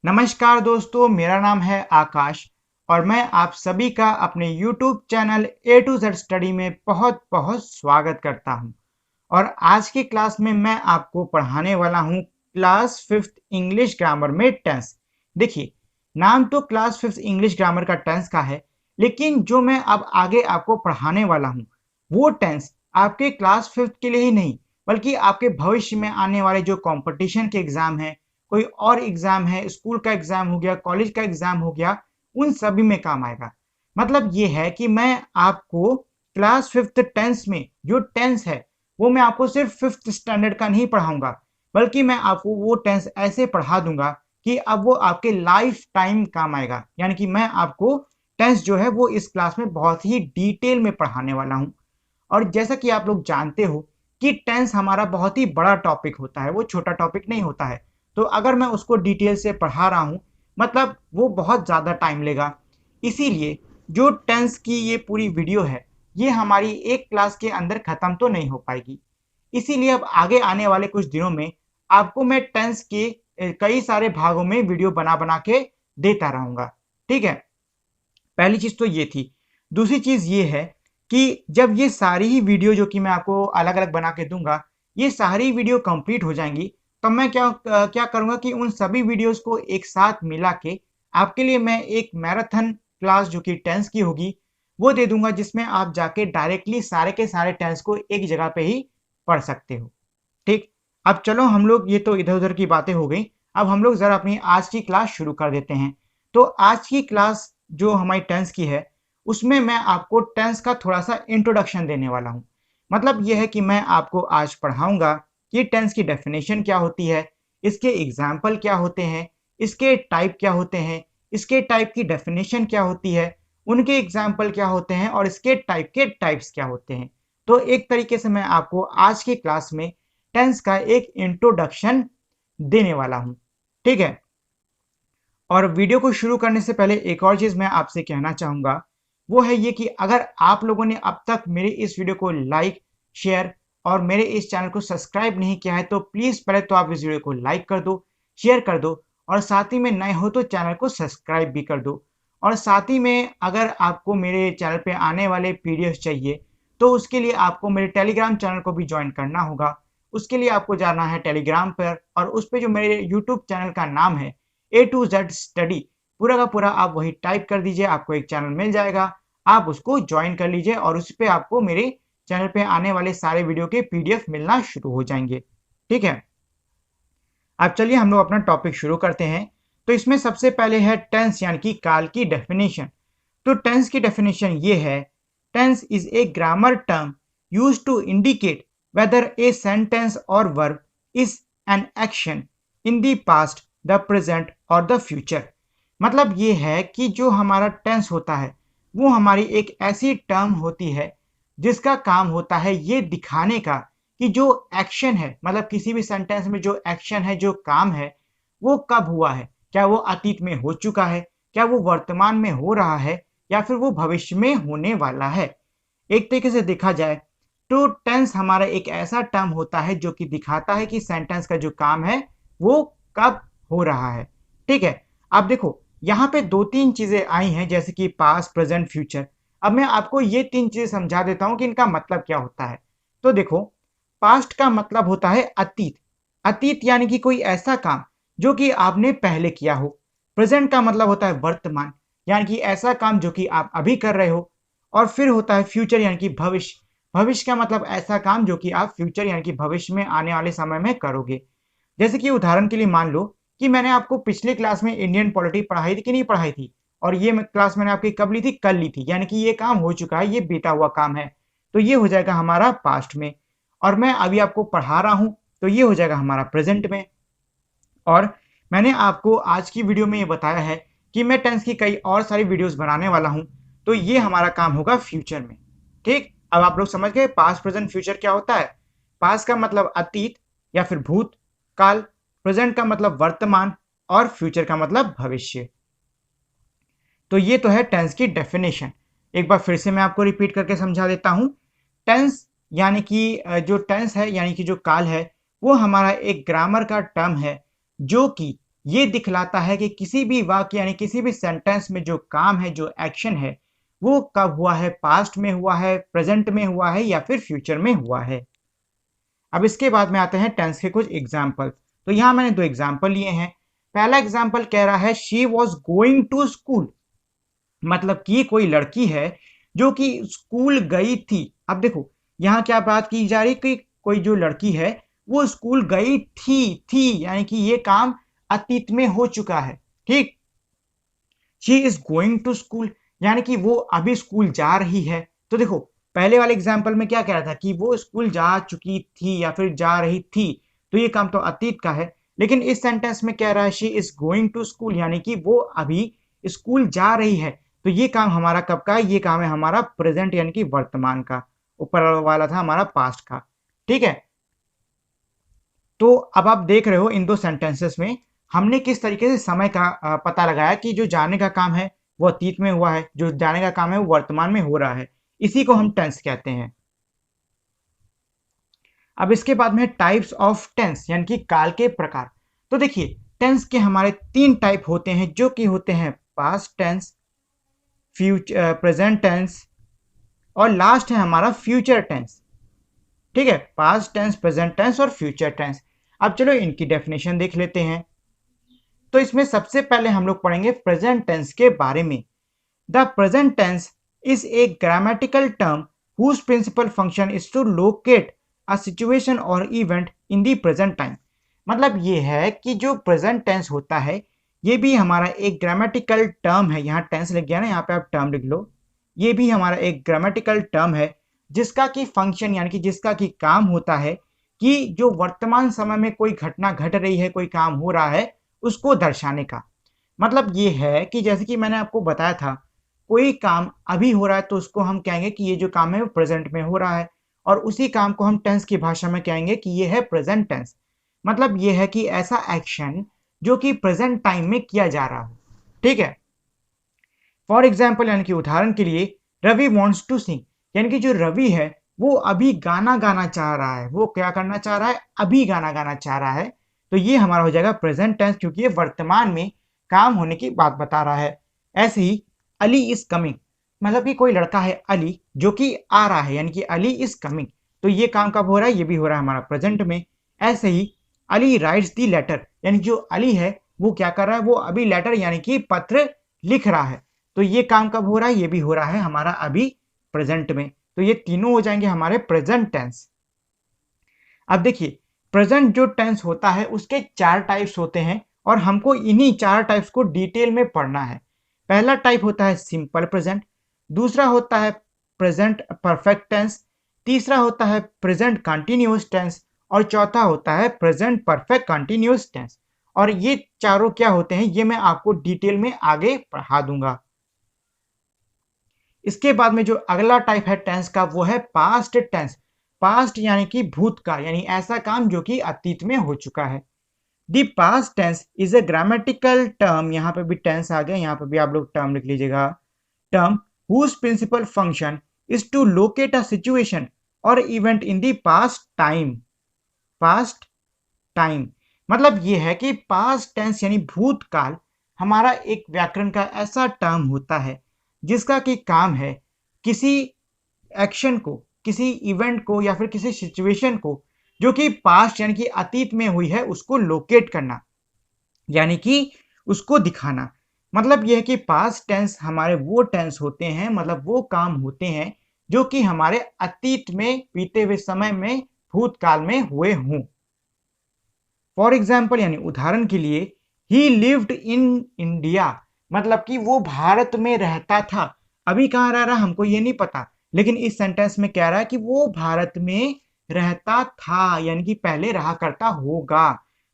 नमस्कार दोस्तों, मेरा नाम है आकाश और मैं आप सभी का अपने YouTube channel A to Z study में बहुत बहुत स्वागत करता हूं। और आज की क्लास में मैं आपको पढ़ाने वाला हूं क्लास 5th इंग्लिश ग्रामर में टेंस। देखिए, नाम तो क्लास 5th इंग्लिश ग्रामर का टेंस का है, लेकिन जो मैं अब आगे आपको पढ़ाने वाला हूं वो टेंस आपके क्लास 5th के लिए ही नहीं, बल्कि आपके भविष्य में आने वाले जो कंपटीशन के एग्जाम है, कोई और एग्जाम है, स्कूल का एग्जाम हो गया, कॉलेज का एग्जाम हो गया, उन सभी में काम आएगा। मतलब ये है कि मैं आपको क्लास 5th टेंस में जो टेंस है वो मैं आपको सिर्फ 5th स्टैंडर्ड का नहीं पढ़ाऊंगा, बल्कि मैं आपको वो टेंस ऐसे पढ़ा दूंगा कि अब वो आपके लाइफ टाइम काम आएगा। यानी कि मैं आपको टेंस जो है वो इस क्लास में बहुत ही डिटेल में पढ़ाने वाला हूं। और जैसा कि आप लोग जानते हो कि टेंस हमारा बहुत ही बड़ा टॉपिक होता है, वो छोटा टॉपिक नहीं होता है। तो अगर मैं उसको डिटेल से पढ़ा रहा हूँ, मतलब वो बहुत ज़्यादा टाइम लेगा। इसीलिए जो टेंस की ये पूरी वीडियो है, ये हमारी एक क्लास के अंदर ख़त्म तो नहीं हो पाएगी। इसीलिए अब आगे आने वाले कुछ दिनों में आपको मैं टेंस के कई सारे भागों में वीडियो बना बना के देता रहूँगा। ठीक है? पहली चीज़ तो ये थी। दूसरी चीज़ ये है कि जब ये सारी ही वीडियो जो कि मैं आपको अलग-अलग बना के दूँगा, ये सारी वीडियो कंप्लीट हो जाएँगी, तब मैं क्या करूँगा कि उन सभी वीडियोज़ को एक साथ मिला के आपके लिए मैं एक मैराथन क्लास जो कि टेंस की होगी, वो दे दूँगा, जिसमें आप जाके डायरेक्टली सारे के सारे टेंस को एक जगह पे ही पढ़ सकते हो। ठीक? अब चलो, हम लोग ये तो इधर-उधर की बातें हो गई। अब हम लोग ज़रा अपनी आज की क्लास शुरू कर देते हैं। तो आज की क्लास जो हमारी टेंस की है, उसमें मैं आपको टेंस का थोड़ा-सा इंट्रोडक्शन देने वाला हूँ। मतलब ये है कि मैं आपको आज पढ़ाऊँगा कि टेंस की डेफिनेशन क्या होती है, इसके एग्ज़ाम्पल क्या होते हैं, इसके टाइप क्या होते हैं, इसके टाइप की डेफिनेशन क्या होती है, उनके एग्ज़ाम्पल क्या होते हैं और इसके टाइप के टाइप्स क्या होते हैं। तो एक तरीके से मैं आपको आज की क्लास में टेंस का एक इंट्रोडक्शन देने वाला हूं। ठीक है? और वीडियो को शुरू करने से पहले एक और चीज मैं आपसे कहना चाहूंगा, वो है ये कि अगर आप लोगों ने अब तक मेरे इस वीडियो को लाइक, शेयर और मेरे इस चैनल को सब्सक्राइब नहीं किया है, तो प्लीज पहले तो आप इस वीडियो को लाइक कर दो, शेयर कर दो और साथ ही में नए हो तो चैनल को सब्सक्राइब भी कर दो। और साथ ही में अगर आपको मेरे चैनल पे आने वाले पीडीएफ चाहिए, तो उसके लिए आपको मेरे टेलीग्राम चैनल को भी ज्वाइन करना होगा। उसके लिए आपको जाना है टेलीग्राम पर, और उस पर जो मेरे यूट्यूब चैनल का नाम है A to Z स्टडी, पूरा का पूरा आप वही टाइप कर दीजिए, आपको एक चैनल मिल जाएगा। आप उसको ज्वाइन कर लीजिए और उस पे आपको मेरे चैनल पे आने वाले सारे वीडियो के पीडीएफ मिलना शुरू हो जाएंगे। ठीक है? अब चलिए हम लोग अपना टॉपिक शुरू करते हैं। तो इसमें सबसे पहले है टेंस यानी कि काल की डेफिनेशन। तो टेंस की डेफिनेशन ये है: tense is a grammar term used to indicate whether a sentence और verb is an action in the past, the present और द फ्यूचर। मतलब ये है कि जो हमारा टेंस होता है वो हमारी एक ऐसी टर्म होती है जिसका काम होता है ये दिखाने का कि जो एक्शन है, मतलब किसी भी सेंटेंस में जो एक्शन है, जो काम है, वो कब हुआ है। क्या वो अतीत में हो चुका है, क्या वो वर्तमान में हो रहा है, या फिर वो भविष्य में होने वाला है। एक तरीके से देखा जाए तो टेंस हमारा एक ऐसा टर्म होता है जो कि दिखाता है कि सेंटेंस का जो काम है वो कब हो रहा है। ठीक है? अब देखो, यहाँ पे दो तीन चीजें आई हैं, जैसे कि पास्ट, प्रेजेंट, फ्यूचर। अब मैं आपको ये तीन चीजें समझा देता हूँ कि इनका मतलब क्या होता है। तो देखो, पास्ट का मतलब होता है अतीत। अतीत यानी कि कोई ऐसा काम जो कि आपने पहले किया हो। प्रेजेंट का मतलब होता है वर्तमान, यानी कि ऐसा काम जो कि आप अभी कर रहे हो। और फिर होता है फ्यूचर यानी कि भविष्य। भविष्य का मतलब ऐसा काम जो कि आप फ्यूचर यानी कि भविष्य में आने वाले समय में करोगे। जैसे कि उदाहरण के लिए मान लो कि मैंने आपको पिछली क्लास में इंडियन पॉलिटी पढ़ाई थी कि नहीं पढ़ाई थी, और ये क्लास मैंने आपकी कब ली थी? कल ली थी। यानी कि ये काम हो चुका है, ये बीता हुआ काम है। तो ये हो जाएगा हमारा पास्ट में। और मैं अभी आपको पढ़ा रहा हूं, तो ये हो जाएगा हमारा प्रेजेंट में। और मैंने आपको आज की वीडियो में ये बताया है कि मैं टेंस की कई और सारी वीडियोस बनाने वाला हूं, तो ये हमारा काम होगा फ्यूचर में। ठीक? अब आप लोग समझ गए पास्ट, प्रेजेंट, फ्यूचर क्या होता है। पास्ट का मतलब अतीत या फिर भूत काल, प्रेजेंट का मतलब वर्तमान, और फ्यूचर का मतलब भविष्य। तो ये तो है टेंस की डेफिनेशन। एक बार फिर से मैं आपको रिपीट करके समझा देता हूं। टेंस यानी कि जो टेंस है यानी कि जो काल है, वो हमारा एक ग्रामर का टर्म है जो कि ये दिखलाता है कि किसी भी वाक्य यानी किसी भी सेंटेंस में जो काम है, जो एक्शन है, वो कब हुआ है, पास्ट में हुआ है, प्रेजेंट में हुआ है या फिर फ्यूचर में हुआ है। अब इसके बाद में आते हैं टेंस के कुछ एग्जाम्पल। तो यहाँ मैंने दो एग्जाम्पल लिए हैं। पहला एग्जाम्पल कह रहा है she was going to school, मतलब कि कोई लड़की है जो कि स्कूल गई थी। अब देखो यहाँ क्या बात की जा रही कि कोई जो लड़की है वो स्कूल गई थी यानी कि ये काम अतीत में हो चुका है। ठीक, she is going to school यानी कि वो अभी स्कूल जा रही है। तो देखो पहले वाले एग्जाम्पल में क्या कह रहा था कि वो स्कूल जा चुकी थी या फिर जा रही थी, तो ये काम तो अतीत का है। लेकिन इस सेंटेंस में कह रहा है she is going to school यानी कि वो अभी स्कूल जा रही है। तो ये काम हमारा कब का है? ये काम है हमारा प्रेजेंट यानी कि वर्तमान का। ऊपर वाला था हमारा पास्ट का। ठीक है, तो अब आप देख रहे हो इन दो सेंटेंसेस में हमने किस तरीके से समय का पता लगाया कि जो जाने का काम है वो अतीत में हुआ है, जो जाने का काम है वो वर्तमान में हो रहा है। इसी को हम टेंस कहते हैं। अब इसके बाद में टाइप्स ऑफ टेंस यानी कि काल के प्रकार। तो देखिए टेंस के हमारे तीन टाइप होते हैं जो कि होते हैं past tense, future present tense और लास्ट है हमारा फ्यूचर टेंस। ठीक है, पास्ट टेंस, प्रेजेंट टेंस और फ्यूचर टेंस। अब चलो इनकी डेफिनेशन देख लेते हैं। तो इसमें सबसे पहले हम लोग पढ़ेंगे प्रेजेंट टेंस के बारे में। The present tense is a grammatical term whose principal function is to locate a situation और event in the present time. मतलब ये है कि जो प्रेजेंट टेंस होता है ये भी हमारा एक ग्रामेटिकल टर्म है। यहाँ टेंस लिख गया ना, यहाँ पे आप टर्म लिख लो। ये भी हमारा एक ग्रामेटिकल टर्म है जिसका कि फंक्शन यानी कि जिसका कि काम होता है कि जो वर्तमान समय में कोई घटना घट रही है, कोई काम हो रहा है, उसको दर्शाने का। मतलब ये है कि जैसे कि मैंने आपको बताया था कोई काम अभी हो रहा है तो उसको हम कहेंगे कि ये जो काम है वो प्रेजेंट में हो रहा है, और उसी काम को हम टेंस की भाषा में कहेंगे कि ये है प्रेजेंट टेंस। मतलब ये है कि ऐसा एक्शन जो कि प्रेजेंट टाइम में किया जा रहा हो। ठीक है, फॉर एग्जाम्पल यानी कि उदाहरण के लिए रवि वॉन्ट्स टू सिंग, यानी कि जो रवि है वो अभी गाना गाना चाह रहा है। वो क्या करना चाह रहा है? अभी गाना गाना चाह रहा है। तो ये हमारा हो जाएगा प्रेजेंट टेंस क्योंकि ये वर्तमान में काम होने की बात बता रहा है। ऐसे ही अली इज कमिंग, मतलब कि कोई लड़का है अली जो कि आ रहा है यानी कि अली इज कमिंग। तो ये काम कब हो रहा है? ये भी हो रहा है हमारा प्रेजेंट में। ऐसे ही अली राइट्स दी लेटर, यानी जो अली है वो क्या कर रहा है? वो अभी लेटर यानी कि पत्र लिख रहा है। तो ये काम कब हो रहा है? ये भी हो रहा है हमारा अभी प्रेजेंट में। तो ये तीनों हो जाएंगे हमारे प्रेजेंट टेंस। अब देखिए प्रेजेंट जो टेंस होता है उसके चार टाइप्स होते हैं और हमको इन्हीं चार टाइप्स को डिटेल में पढ़ना है। पहला टाइप होता है सिंपल प्रेजेंट, दूसरा होता है प्रेजेंट परफेक्ट टेंस, तीसरा होता है प्रेजेंट कंटिन्यूअस टेंस और चौथा होता है प्रेजेंट परफेक्ट कंटिन्यूअस टेंस। और ये चारों क्या होते हैं ये मैं आपको डिटेल में आगे पढ़ा दूंगा। इसके बाद में जो अगला टाइप है टेंस का वो है पास्ट टेंस। पास्ट यानी कि भूतकाल, यानी ऐसा काम जो कि अतीत में हो चुका है। The past tense is a grammatical term, यहाँ पे भी टेंस आ गया, यहाँ पे भी आप लोग टर्म लिख लीजिएगा। Term whose principal function is to locate a situation और event in the past time. Past time मतलब ये है कि पास्ट टेंस यानी भूतकाल हमारा एक व्याकरण का ऐसा टर्म होता है जिसका कि काम है किसी एक्शन को, किसी इवेंट को या फिर किसी सिचुएशन को जो कि पास्ट यानी कि अतीत में हुई है उसको लोकेट करना, यानी कि उसको दिखाना। मतलब यह है कि पास्ट टेंस हमारे वो टेंस होते हैं, मतलब वो काम होते हैं जो कि हमारे अतीत में बीते हुए समय में भूतकाल में हुए हों। फॉर एग्जाम्पल यानी उदाहरण के लिए ही लिव्ड इन इंडिया, मतलब कि वो भारत में रहता था। अभी कहाँ रह रहा हमको ये नहीं पता, लेकिन इस सेंटेंस में कह रहा है कि वो भारत में रहता था यानी कि पहले रहा करता होगा।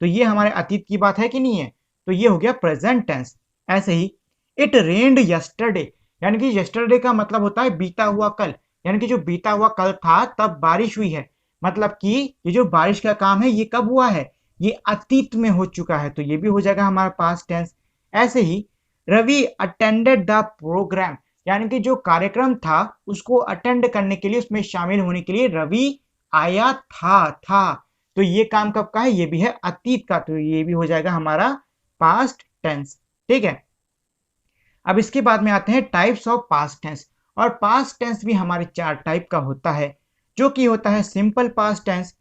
तो ये हमारे अतीत की बात है कि नहीं है? तो ये हो गया प्रेजेंट टेंस। ऐसे ही इट रेन्ड यस्टरडे, यानी कि यस्टरडे का मतलब होता है बीता हुआ कल, यानी कि जो बीता हुआ कल था तब बारिश हुई है। मतलब कि ये जो बारिश का काम है ये कब हुआ है? ये अतीत में हो चुका है। तो ये भी हो जाएगा हमारा पास्ट टेंस। ऐसे ही रवि अटेंडेड द प्रोग्राम, यानी कि जो कार्यक्रम था उसको अटेंड करने के लिए, उसमें शामिल होने के लिए रवि आया था। तो ये काम कब का है? ये भी है अतीत का। तो ये भी हो जाएगा हमारा पास्ट टेंस। ठीक है, अब इसके बाद में आते हैं टाइप्स ऑफ पास्ट टेंस। और पास्ट टेंस भी हमारे 4 टाइप का होता है, जो कि होता है simple past tense,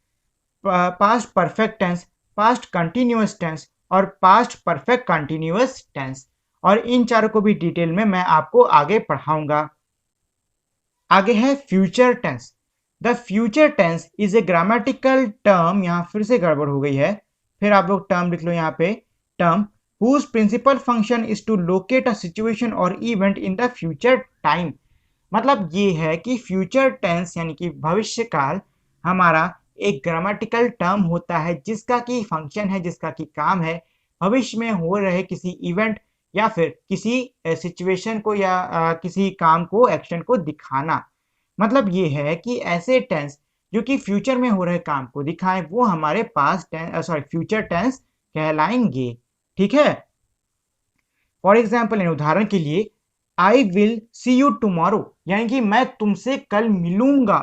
past perfect tense, past continuous tense और पास्ट परफेक्ट कंटिन्यूअस टेंस। और इन चारों को भी डिटेल में मैं आपको आगे पढ़ाऊंगा। आगे है future tense. The future tense is a grammatical term, यहाँ फिर से गड़बड़ हो गई है, फिर आप लोग टर्म लिख लो यहाँ पे, term whose principal function is to locate a situation or event in the future time। मतलब ये है कि फ्यूचर टेंस यानी कि भविष्य काल हमारा एक ग्रामेटिकल टर्म होता है जिसका की फंक्शन है, जिसका की काम है भविष्य में हो रहे किसी इवेंट या फिर किसी सिचुएशन को या किसी काम को, एक्शन को दिखाना। मतलब ये है कि ऐसे टेंस जो कि फ्यूचर में हो रहे काम को दिखाएं वो हमारे पास फ्यूचर टेंस कहलाएंगे। ठीक है, फॉर एग्जाम्पल उदाहरण के लिए I will see you tomorrow, यानी कि मैं तुमसे कल मिलूंगा।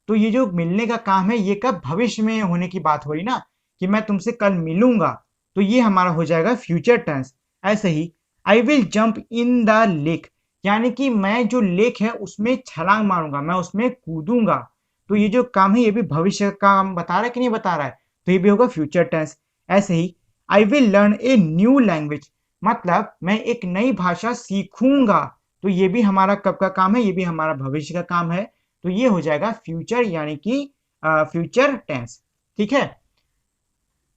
तो ये जो मिलने का काम है ये कब भविष्य में होने की बात हो रही ना, कि मैं तुमसे कल मिलूंगा, तो ये हमारा हो जाएगा फ्यूचर टेंस। ऐसे ही I will jump in the lake, यानी कि मैं जो लेक है उसमें छलांग मारूंगा, मैं उसमें कूदूंगा। तो ये जो काम है ये भी भविष्य का काम बता रहा है कि नहीं बता रहा है, तो ये भी होगा फ्यूचर टेंस। ऐसे ही I will learn a new language, मतलब मैं एक नई भाषा सीखूंगा। तो ये भी हमारा कब का काम है, ये भी हमारा भविष्य का काम है। तो ये हो जाएगा फ्यूचर यानी कि फ्यूचर टेंस। ठीक है,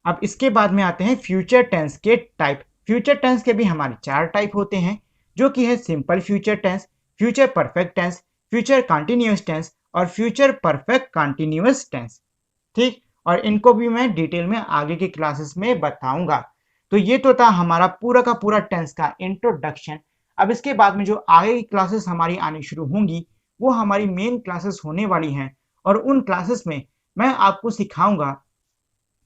अब इसके बाद में आते हैं फ्यूचर टेंस के टाइप। फ्यूचर टेंस के भी हमारे 4 टाइप होते हैं, जो कि है simple future tense, future perfect tense, future continuous tense और फ्यूचर परफेक्ट कंटिन्यूअस टेंस। ठीक, और इनको भी मैं डिटेल में आगे की क्लासेस में बताऊंगा। तो ये तो था हमारा पूरा का पूरा टेंस का इंट्रोडक्शन। अब इसके बाद में जो आगे की क्लासेस हमारी आनी शुरू होंगी वो हमारी मेन क्लासेस होने वाली हैं, और उन क्लासेस में मैं आपको सिखाऊंगा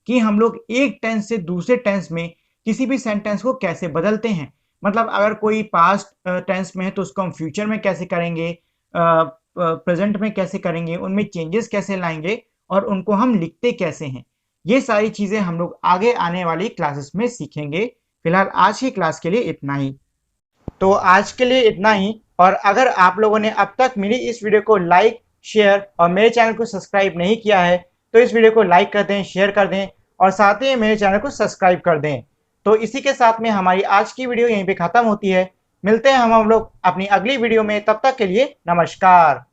कि हम लोग एक टेंस से दूसरे टेंस में किसी भी सेंटेंस को कैसे बदलते हैं। मतलब अगर कोई पास्ट टेंस में है तो उसको हम फ्यूचर में कैसे करेंगे, प्रेजेंट में कैसे करेंगे, उनमें चेंजेस कैसे लाएंगे और उनको हम लिखते कैसे हैं। ये सारी चीजें हम लोग आगे आने वाली क्लासेस में सीखेंगे। फिलहाल आज की क्लास के लिए इतना ही। तो आज के लिए इतना ही, और अगर आप लोगों ने अब तक मेरी इस वीडियो को लाइक, शेयर और मेरे चैनल को सब्सक्राइब नहीं किया है तो इस वीडियो को लाइक कर दें, शेयर कर दें और साथ ही मेरे चैनल को सब्सक्राइब कर दें। तो इसी के साथ में हमारी आज की वीडियो यहीं पे खत्म होती है। मिलते हैं हम लोग अपनी अगली वीडियो में, तब तक के लिए नमस्कार।